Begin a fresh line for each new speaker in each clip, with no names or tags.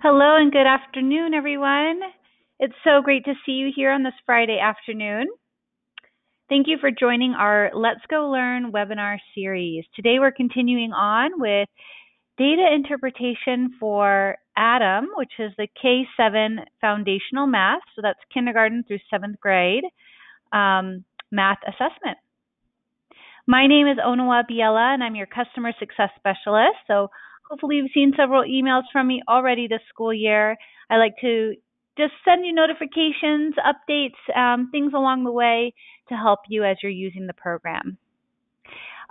Hello and good afternoon, everyone. It's so great to see you here on this Friday afternoon. Thank you for joining our Let's Go Learn webinar series. Today we're continuing on with data interpretation for ADAM, which is the K-7 foundational math, so that's kindergarten through 7th grade math assessment. My name is Onawa Biela, and I'm your customer success specialist. So hopefully you've seen several emails from me already this school year. I like to just send you notifications, updates, things along the way to help you as you're using the program.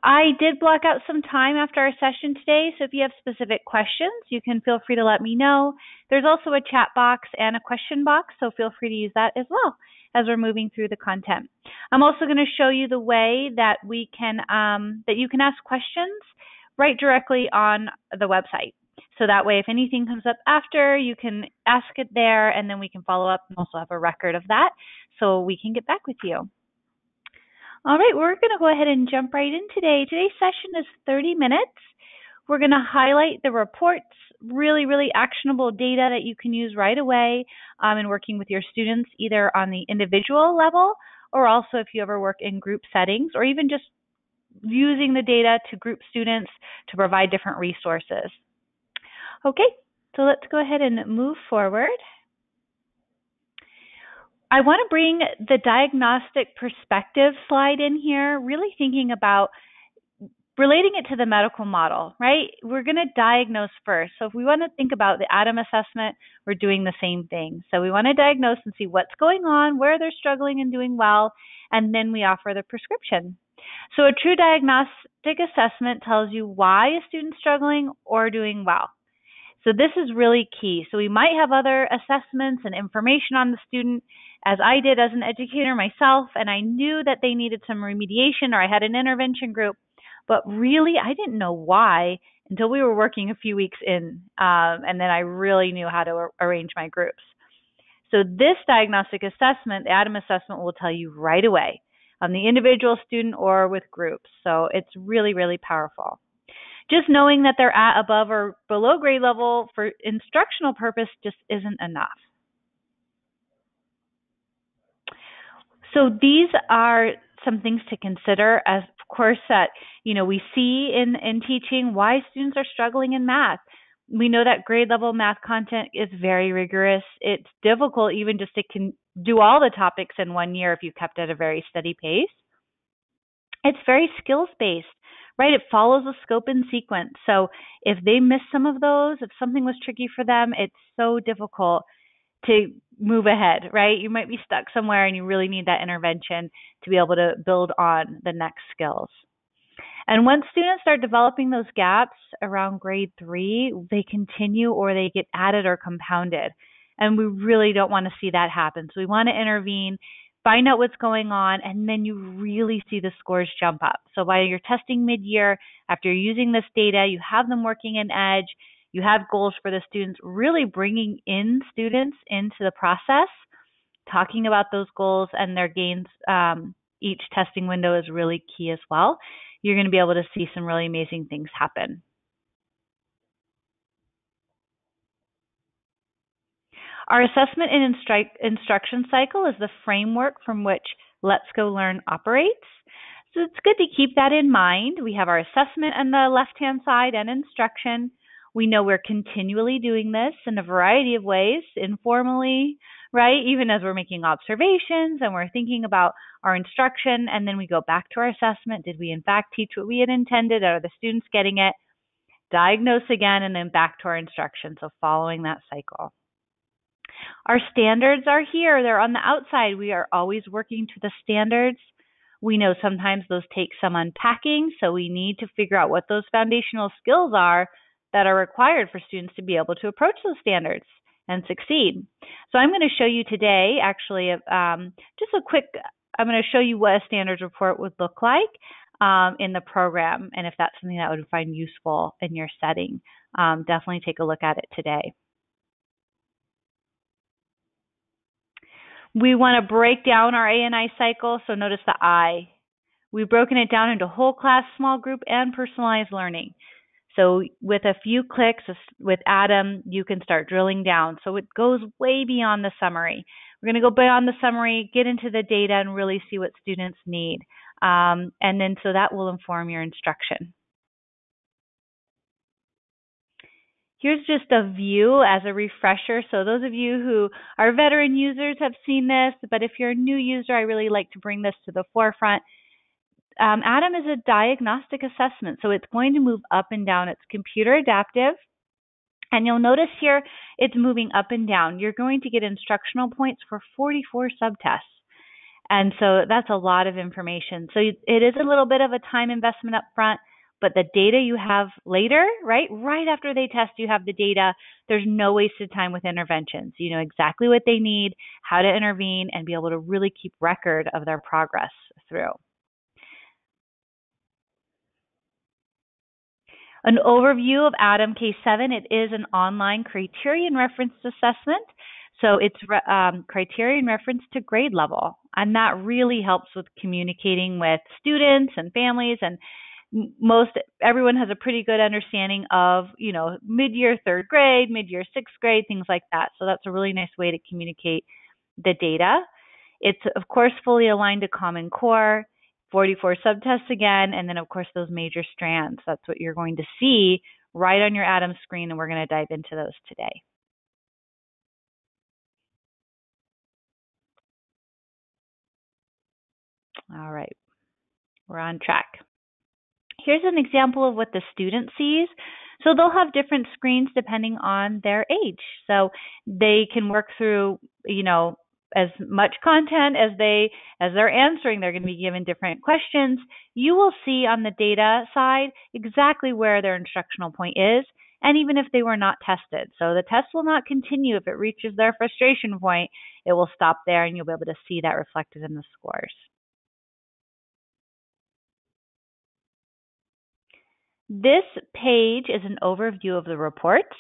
I did block out some time after our session today, so if you have specific questions, you can feel free to let me know. There's also a chat box and a question box, so feel free to use that as well as we're moving through the content. I'm also going to show you the way that we can that you can ask questions right directly on the website. So that way, if anything comes up after, you can ask it there, and then we can follow up and also have a record of that so we can get back with you. All right, we're going to go ahead and jump right in today. Today's session is 30 minutes. We're going to highlight the reports, really actionable data that you can use right away in working with your students, either on the individual level or also if you ever work in group settings, or even just using the data to group students to provide different resources. Okay, so let's go ahead and move forward. I want to bring the diagnostic perspective slide in here, really thinking about relating it to the medical model, right? We're going to diagnose first. So if we want to think about the ADAM assessment, we're doing the same thing. So we want to diagnose and see what's going on, where they're struggling and doing well, and then we offer the prescription. So a true diagnostic assessment tells you why a student's struggling or doing well. So this is really key. So we might have other assessments and information on the student, as I did as an educator myself, and I knew that they needed some remediation or I had an intervention group, but really I didn't know why until we were working a few weeks in, and then I really knew how to arrange my groups. So this diagnostic assessment, the ADAM assessment, will tell you right away on the individual student or with groups. So it's really powerful. Just knowing that they're at above or below grade level for instructional purpose just isn't enough. So these are some things to consider, as of course that we see in teaching why students are struggling in math. We know that grade level math content is very rigorous. It's difficult even just to do all the topics in 1 year if you kept at a very steady pace. It's very skills based. Right, it follows a scope and sequence. So if they miss some of those, if something was tricky for them, it's so difficult to move ahead, right? You might be stuck somewhere and you really need that intervention to be able to build on the next skills. And once students start developing those gaps around grade 3, they continue or they get added or compounded. And we really don't want to see that happen. So we want to intervene, find out what's going on, and then you really see the scores jump up. So while you're testing mid-year, after you're using this data, you have them working in EDGE, you have goals for the students, really bringing in students into the process, talking about those goals and their gains. Each testing window is really key as well. You're going to be able to see some really amazing things happen. Our assessment and instruction cycle is the framework from which Let's Go Learn operates. So it's good to keep that in mind. We have our assessment on the left-hand side and instruction. We know we're continually doing this in a variety of ways, informally, right? Even as we're making observations and we're thinking about our instruction, and then we go back to our assessment. Did we in fact teach what we had intended? Are the students getting it? Diagnose again, and then back to our instruction. So following that cycle. Our standards are here. They're on the outside. We are always working to the standards. We know sometimes those take some unpacking, so we need to figure out what those foundational skills are that are required for students to be able to approach those standards and succeed. So I'm going to show you today, actually, I'm going to show you what a standards report would look like in the program, and if that's something that would find useful in your setting, definitely take a look at it today. We want to break down our A&I cycle, so notice the I. We've broken it down into whole class, small group, and personalized learning. So with a few clicks with Adam, you can start drilling down. So it goes way beyond the summary. We're going to go beyond the summary, get into the data, and really see what students need. And then so that will inform your instruction. Here's just a view as a refresher. So those of you who are veteran users have seen this, but if you're a new user, I really like to bring this to the forefront. Adam is a diagnostic assessment, so it's going to move up and down. It's computer adaptive. And you'll notice here it's moving up and down. You're going to get instructional points for 44 subtests. And so that's a lot of information. So it is a little bit of a time investment up front, but the data you have later, right after they test, you have the data. There's no wasted time with interventions. You know exactly what they need, how to intervene, and be able to really keep record of their progress through. An overview of Adam K7, it is an online criterion referenced assessment. So it's criterion reference to grade level. And that really helps with communicating with students and families. And everyone has a pretty good understanding of, mid-year third grade, mid-year sixth grade, things like that. So that's a really nice way to communicate the data. It's, of course, fully aligned to Common Core. 44 subtests again, and then of course those major strands. That's what you're going to see right on your Adam screen, and we're going to dive into those today. All right, we're on track. Here's an example of what the student sees. So they'll have different screens depending on their age. So they can work through, as much content as they're answering. They're going to be given different questions. You will see on the data side exactly where their instructional point is, and even if they were not tested. So the test will not continue. If it reaches their frustration point, it will stop there, and you'll be able to see that reflected in the scores. This page is an overview of the reports.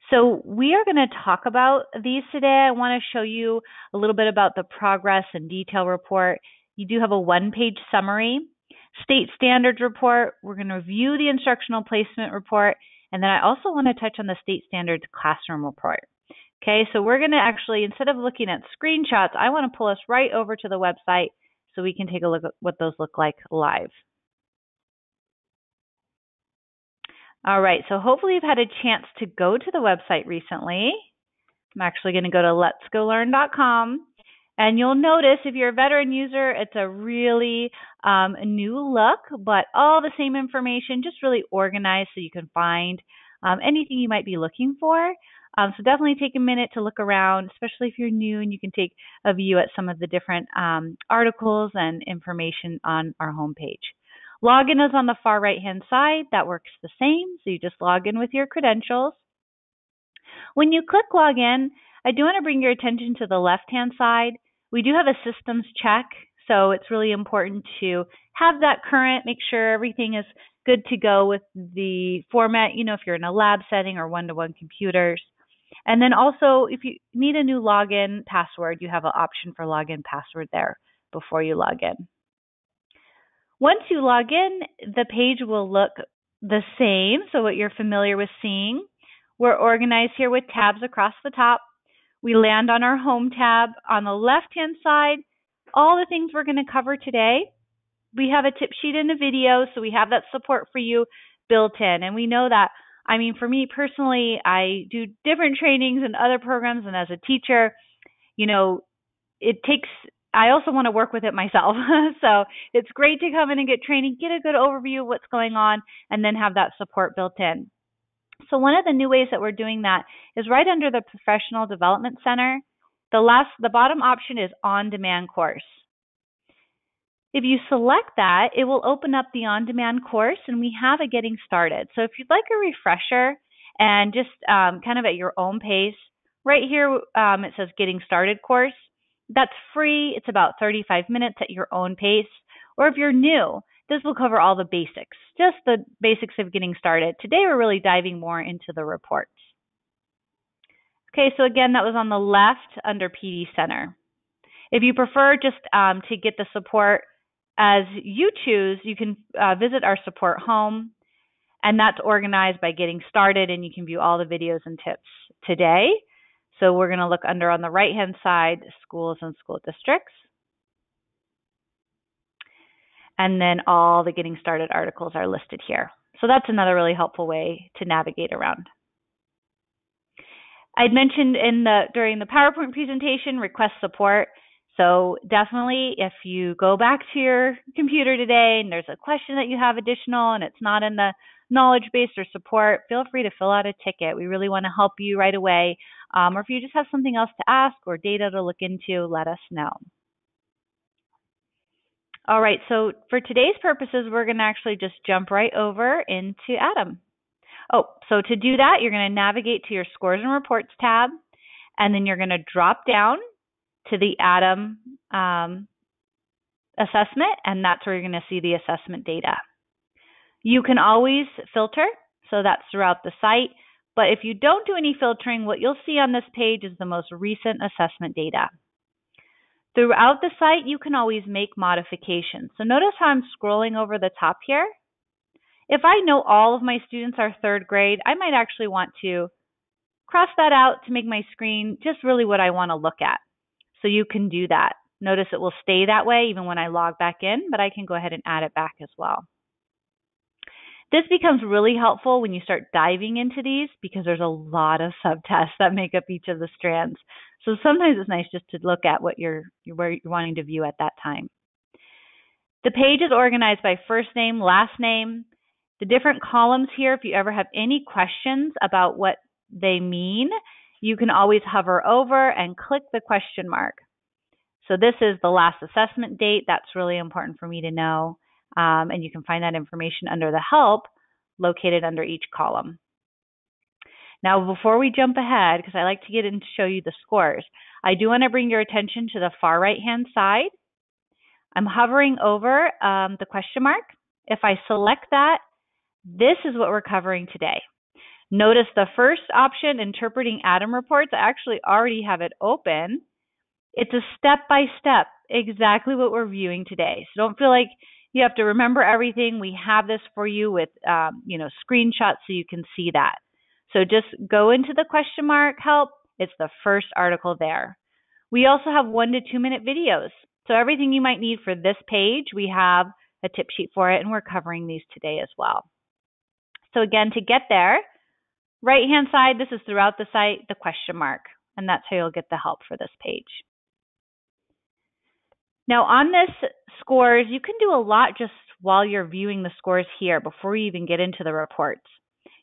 So we are going to talk about these today. I want to show you a little bit about the progress and detail report. You do have a one-page summary, state standards report. We're going to review the instructional placement report. And then I also want to touch on the state standards classroom report. Okay, so we're going to actually, instead of looking at screenshots, I want to pull us right over to the website so we can take a look at what those look like live. All right, so hopefully you've had a chance to go to the website recently. I'm actually going to go to letsgolearn.com, and you'll notice if you're a veteran user, it's a really new look, but all the same information, just really organized so you can find anything you might be looking for. So definitely take a minute to look around, especially if you're new, and you can take a view at some of the different articles and information on our homepage. Login is on the far right-hand side. That works the same. So you just log in with your credentials. When you click Login, I do want to bring your attention to the left-hand side. We do have a systems check, so it's really important to have that current, make sure everything is good to go with the format, if you're in a lab setting or one-to-one computers. And then also, if you need a new login password, you have an option for login password there before you log in. Once you log in, the page will look the same, so what you're familiar with seeing. We're organized here with tabs across the top. We land on our home tab. On the left-hand side, all the things we're going to cover today. We have a tip sheet and a video, so we have that support for you built in. And we know that, for me personally, I do different trainings and other programs, and as a teacher, I also want to work with it myself. So it's great to come in and get training, get a good overview of what's going on, and then have that support built in. So one of the new ways that we're doing that is right under the Professional Development Center. The bottom option is On-Demand Course. If you select that, it will open up the on-demand course, and we have a Getting Started. So if you'd like a refresher and just kind of at your own pace, right here it says Getting Started course. That's free. It's about 35 minutes at your own pace. Or if you're new, this will cover all the basics, just the basics of getting started. Today, we're really diving more into the reports. Okay, so again, that was on the left under PD Center. If you prefer just to get the support as you choose, you can visit our support home. And that's organized by getting started, and you can view all the videos and tips today. So we're going to look under on the right-hand side, schools and school districts. And then all the getting started articles are listed here. So that's another really helpful way to navigate around. I'd mentioned during the PowerPoint presentation, request support. So definitely, if you go back to your computer today and there's a question that you have additional and it's not in the knowledge base or support, feel free to fill out a ticket. We really want to help you right away. Or if you just have something else to ask or data to look into, let us know. All right, so for today's purposes, we're going to actually just jump right over into Adam. Oh, so to do that, you're going to navigate to your Scores and Reports tab, and then you're going to drop down to the Adam assessment, and that's where you're going to see the assessment data. You can always filter, so that's throughout the site, but if you don't do any filtering, what you'll see on this page is the most recent assessment data. Throughout the site, you can always make modifications. So notice how I'm scrolling over the top here. If I know all of my students are third grade, I might actually want to cross that out to make my screen just really what I want to look at. So you can do that. Notice it will stay that way even when I log back in, but I can go ahead and add it back as well. This becomes really helpful when you start diving into these because there's a lot of subtests that make up each of the strands. So sometimes it's nice just to look at where you're wanting to view at that time. The page is organized by first name, last name. The different columns here, if you ever have any questions about what they mean, you can always hover over and click the question mark. So this is the last assessment date. That's really important for me to know. And you can find that information under the help located under each column. Now, before we jump ahead, because I like to get in to show you the scores, I do want to bring your attention to the far right-hand side. I'm hovering over the question mark. If I select that, this is what we're covering today. Notice the first option, interpreting Adam reports, I actually already have it open. It's a step-by-step, exactly what we're viewing today. So don't feel like you have to remember everything. We have this for you with screenshots so you can see that. So just go into the question mark help. It's the first article there. We also have 1 to 2 minute videos. So everything you might need for this page, we have a tip sheet for it, and we're covering these today as well. So again, to get there, right-hand side, this is throughout the site, the question mark, and that's how you'll get the help for this page. Now on this scores, you can do a lot just while you're viewing the scores here before you even get into the reports.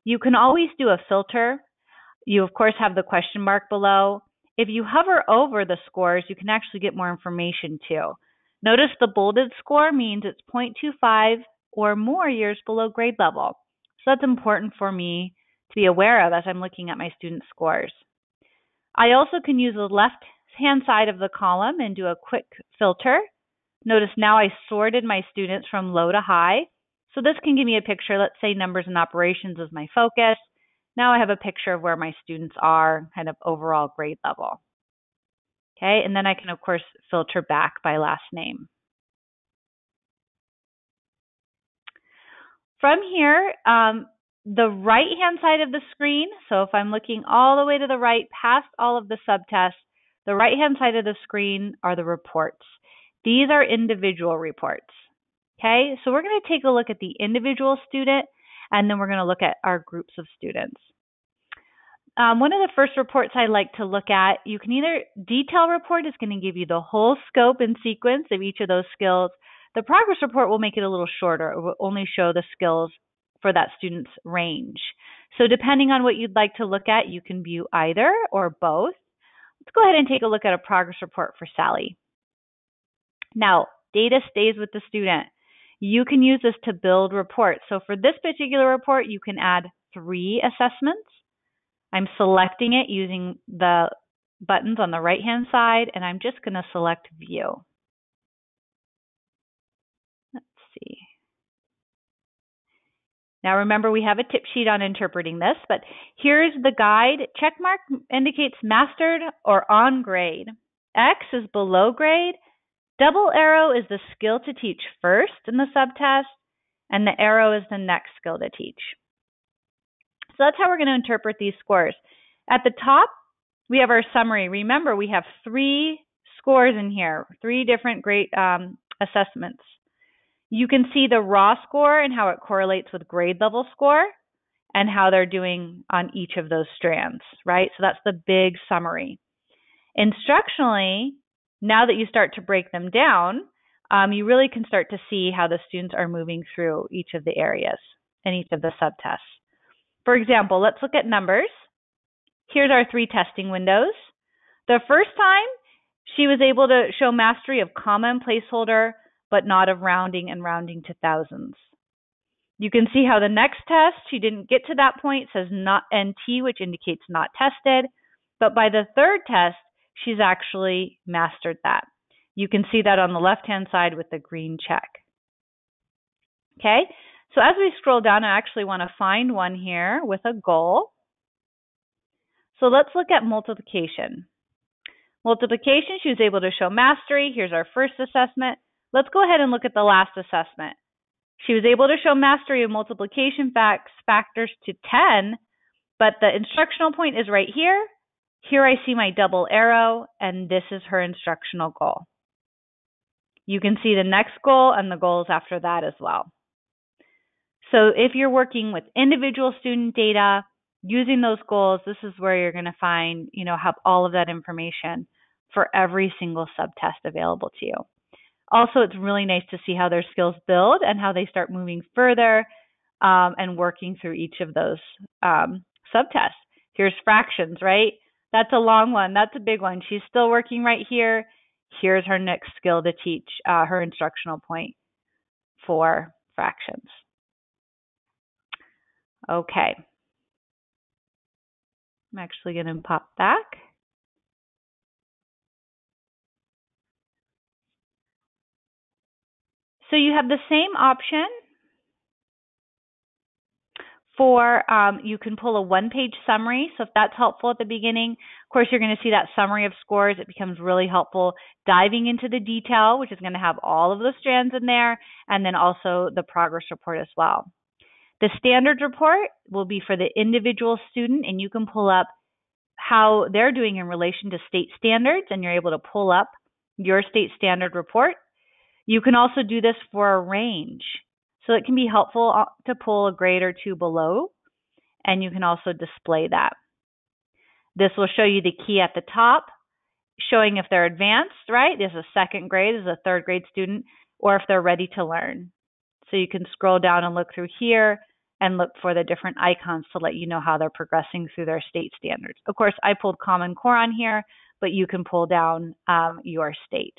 You can always do a filter. You, of course, have the question mark below. If you hover over the scores, you can actually get more information too. Notice the bolded score means it's 0.25 or more years below grade level. So that's important for me to be aware of as I'm looking at my student scores. I also can use the left-hand side of the column and do a quick filter. Notice now I sorted my students from low to high. So this can give me a picture. Let's say numbers and operations is my focus. Now I have a picture of where my students are, kind of overall grade level. Okay, and then I can, of course, filter back by last name. From here, the right-hand side of the screen, so if I'm looking all the way to the right, past all of the subtests, the right-hand side of the screen are the reports. These are individual reports. Okay, so we're going to take a look at the individual student, and then we're going to look at our groups of students. One of the first reports I like to look at, you can either, detail report is going to give you the whole scope and sequence of each of those skills. The progress report will make it a little shorter. It will only show the skills for that student's range. So depending on what you'd like to look at, you can view either or both. Let's go ahead and take a look at a progress report for Sally. Now, data stays with the student. You can use this to build reports. So for this particular report, you can add 3 assessments. I'm selecting it using the buttons on the right-hand side, and I'm just going to select View. Let's see. Now remember, we have a tip sheet on interpreting this, but here's the guide. Check mark indicates mastered or on grade. X is below grade. Double arrow is the skill to teach first in the subtest, and the arrow is the next skill to teach. So that's how we're going to interpret these scores. At the top, we have our summary. Remember, we have 3 scores in here, 3 different grade assessments. You can see the raw score and how it correlates with grade level score and how they're doing on each of those strands, right? So that's the big summary. Instructionally, now that you start to break them down, you really can start to see how the students are moving through each of the areas and each of the subtests. For example, let's look at numbers. Here's our 3 testing windows. The first time, she was able to show mastery of comma and placeholder, but not of rounding and rounding to thousands. You can see how the next test, she didn't get to that point. It says not NT, which indicates not tested. But by the third test, she's actually mastered that. You can see that on the left-hand side with the green check. Okay, so as we scroll down, I actually want to find one here with a goal. So let's look at multiplication. Multiplication, she was able to show mastery. Here's our first assessment. Let's go ahead and look at the last assessment. She was able to show mastery of multiplication factors to 10, but the instructional point is right here. Here I see my double arrow, and this is her instructional goal. You can see the next goal and the goals after that as well. So if you're working with individual student data, using those goals, this is where you're going to find, have all of that information for every single subtest available to you. Also, it's really nice to see how their skills build and how they start moving further and working through each of those subtests. Here's fractions, right? That's a long one. That's a big one. She's still working right here. Here's her next skill to teach her instructional point for fractions. Okay. I'm actually going to pop back. So you have the same option for, you can pull a 1-page summary. So if that's helpful at the beginning, of course, you're going to see that summary of scores. It becomes really helpful diving into the detail, which is going to have all of the strands in there, and then also the progress report as well. The standards report will be for the individual student, and you can pull up how they're doing in relation to state standards, and you're able to pull up your state standard report. You can also do this for a range. So it can be helpful to pull a grade or 2 below, and you can also display that. This will show you the key at the top, showing if they're advanced, right? This is a 2nd grade, this is a 3rd grade student, or if they're ready to learn. So you can scroll down and look through here and look for the different icons to let you know how they're progressing through their state standards. Of course, I pulled Common Core on here, but you can pull down your state.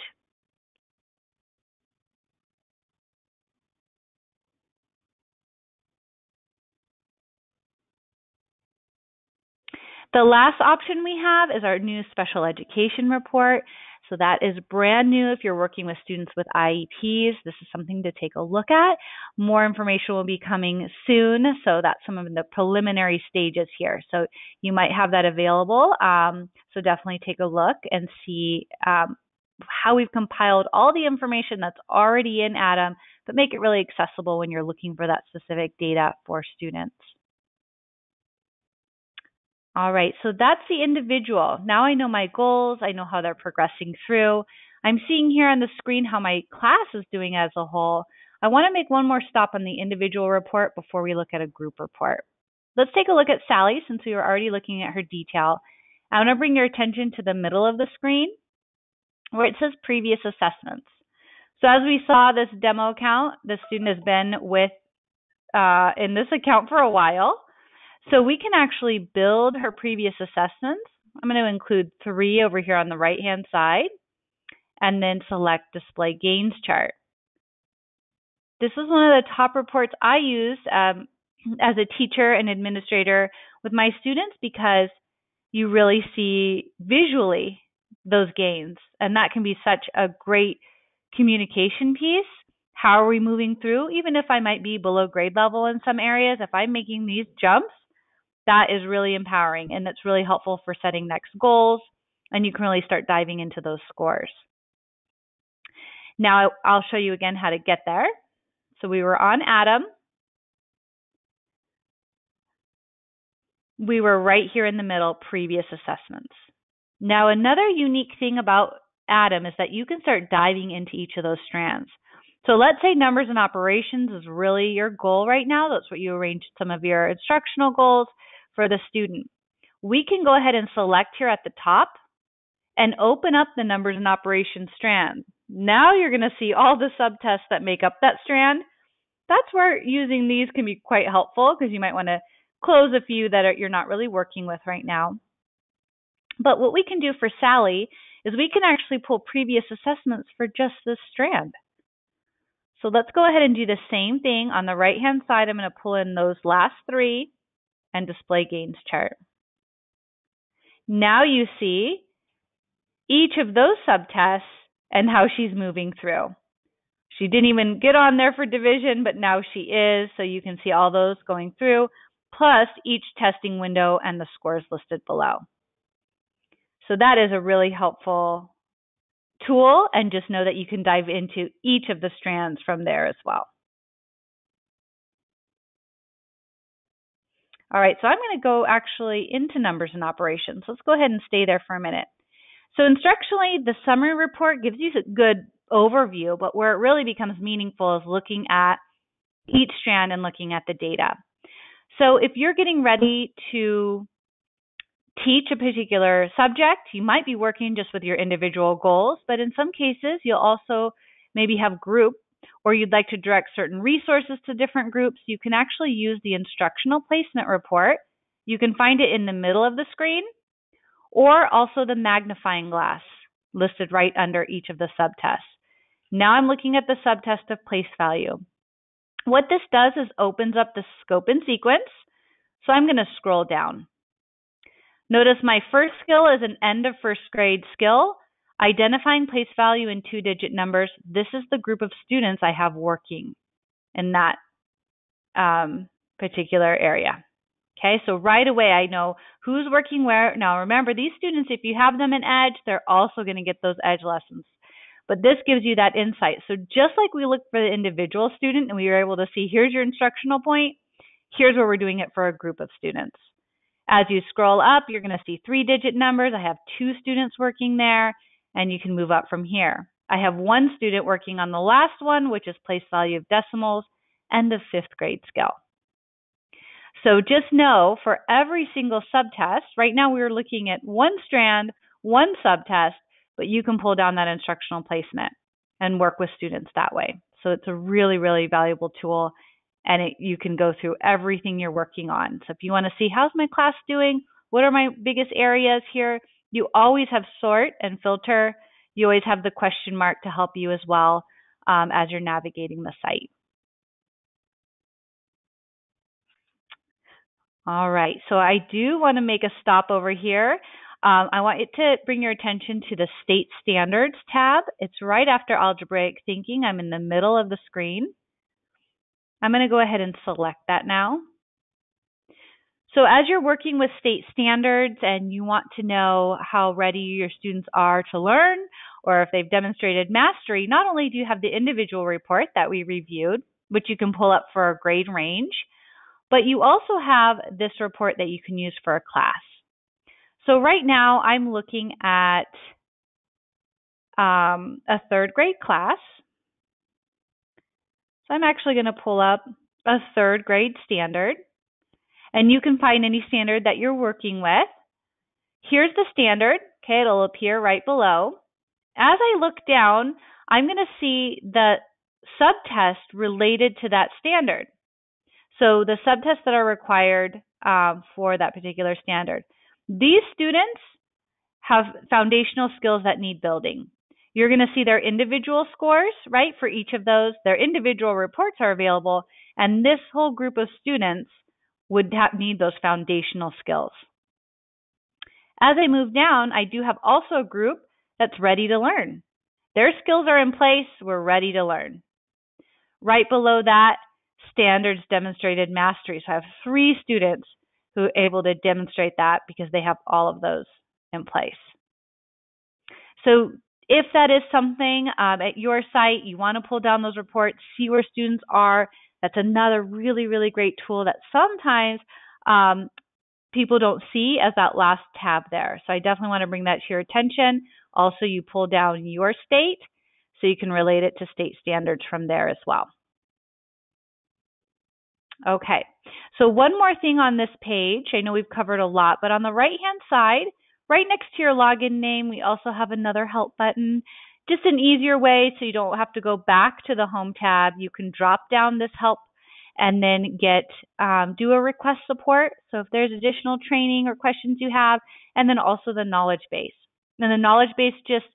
The last option we have is our new special education report. So that is brand new if you're working with students with IEPs. This is something to take a look at. More information will be coming soon. So that's some of the preliminary stages here. So you might have that available. So definitely take a look and see how we've compiled all the information that's already in ADAM, but make it really accessible when you're looking for that specific data for students. All right, so that's the individual. Now I know my goals. I know how they're progressing through. I'm seeing here on the screen how my class is doing as a whole. I want to make one more stop on the individual report before we look at a group report. Let's take a look at Sally since we were already looking at her detail. I want to bring your attention to the middle of the screen where it says previous assessments. So as we saw this demo account, the student has been with in this account for a while. So we can actually build her previous assessments. I'm going to include 3 over here on the right-hand side and then select Display Gains Chart. This is one of the top reports I use as a teacher and administrator with my students because you really see visually those gains. And that can be such a great communication piece. How are we moving through? Even if I might be below grade level in some areas, if I'm making these jumps, that is really empowering, and that's really helpful for setting next goals, and you can really start diving into those scores. Now, I'll show you again how to get there. So we were on ADAM. we were right here in the middle, previous assessments. Now, another unique thing about Adam is that you can start diving into each of those strands. So let's say numbers and operations is really your goal right now. That's what you arranged some of your instructional goals for the student. We can go ahead and select here at the top and open up the numbers and operations strand. Now you're going to see all the subtests that make up that strand. That's where using these can be quite helpful because you might want to close a few that you're not really working with right now. But what we can do for Sally is we can actually pull previous assessments for just this strand. So let's go ahead and do the same thing. On the right-hand side, I'm going to pull in those last three and display gains chart. Now you see each of those subtests and how she's moving through. She didn't even get on there for division, but now she is. So you can see all those going through, plus each testing window and the scores listed below. So that is a really helpful tool, and just know that you can dive into each of the strands from there as well. All right, so I'm going to go actually into numbers and operations. Let's go ahead and stay there for a minute. So instructionally, the summary report gives you a good overview, but where it really becomes meaningful is looking at each strand and looking at the data. So if you're getting ready to teach a particular subject, you might be working just with your individual goals, but in some cases, you'll also maybe have group, or you'd like to direct certain resources to different groups. You can actually use the instructional placement report. You can find it in the middle of the screen, or also the magnifying glass listed right under each of the subtests. Now I'm looking at the subtest of place value. What this does is opens up the scope and sequence. So I'm going to scroll down. Notice my first skill is an end of first grade skill, identifying place value in 2-digit numbers. This is the group of students I have working in that particular area. Okay, so right away I know who's working where. Now remember, these students, if you have them in Edge, they're also going to get those Edge lessons. But this gives you that insight. So just like we look for the individual student and we were able to see, here's your instructional point, here's where we're doing it for a group of students. As you scroll up, you're going to see 3-digit numbers. I have 2 students working there, and you can move up from here. I have 1 student working on the last one, which is place value of decimals, and the 5th grade skill. So just know for every single subtest, right now we're looking at 1 strand, 1 subtest, but you can pull down that instructional placement and work with students that way. So it's a really, really valuable tool, and you can go through everything you're working on. So if you want to see how's my class doing, what are my biggest areas here, you always have sort and filter. You always have the question mark to help you as well as you're navigating the site. All right, so I do want to make a stop over here. I want it to bring your attention to the State Standards tab. It's right after Algebraic Thinking. I'm in the middle of the screen. I'm going to go ahead and select that now. So as you're working with state standards and you want to know how ready your students are to learn, or if they've demonstrated mastery, not only do you have the individual report that we reviewed, which you can pull up for a grade range, but you also have this report that you can use for a class. So right now I'm looking at a 3rd grade class. So I'm actually going to pull up a 3rd grade standard, and you can find any standard that you're working with. Here's the standard. Okay, it'll appear right below. As I look down, I'm going to see the subtest related to that standard. So the subtests that are required for that particular standard. These students have foundational skills that need building. You're going to see their individual scores, right, for each of those. Their individual reports are available, and this whole group of students would need those foundational skills. As I move down, I do have also a group that's ready to learn. Their skills are in place. We're ready to learn. Right below that, standards demonstrated mastery. So I have 3 students who are able to demonstrate that because they have all of those in place. So if that is something at your site, you want to pull down those reports, see where students are, that's another really, really great tool that sometimes people don't see as that last tab there. So I definitely want to bring that to your attention. Also, you pull down your state so you can relate it to state standards from there as well. Okay, so one more thing on this page. I know we've covered a lot, but on the right-hand side, right next to your login name, we also have another help button. Just an easier way so you don't have to go back to the home tab. You can drop down this help and then do a request support. So if there's additional training or questions you have, and then also the knowledge base. And the knowledge base just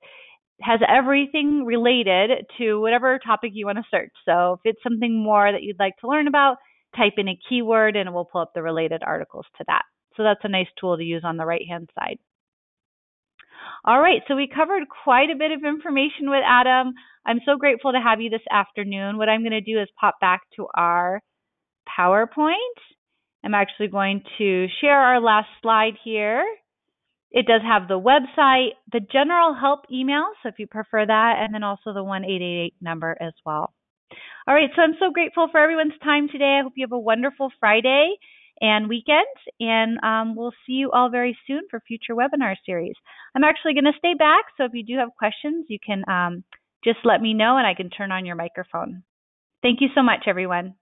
has everything related to whatever topic you want to search. So if it's something more that you'd like to learn about, type in a keyword and it will pull up the related articles to that. So that's a nice tool to use on the right-hand side. All right, so we covered quite a bit of information with Adam. I'm so grateful to have you this afternoon. What I'm going to do is pop back to our PowerPoint. I'm actually going to share our last slide here. It does have the website, the general help email, so if you prefer that, and then also the 1-888 number as well. All right, so I'm so grateful for everyone's time today. I hope you have a wonderful Friday and weekend, and we'll see you all very soon for future webinar series. I'm actually going to stay back, so if you do have questions, you can just let me know and I can turn on your microphone. Thank you so much, everyone.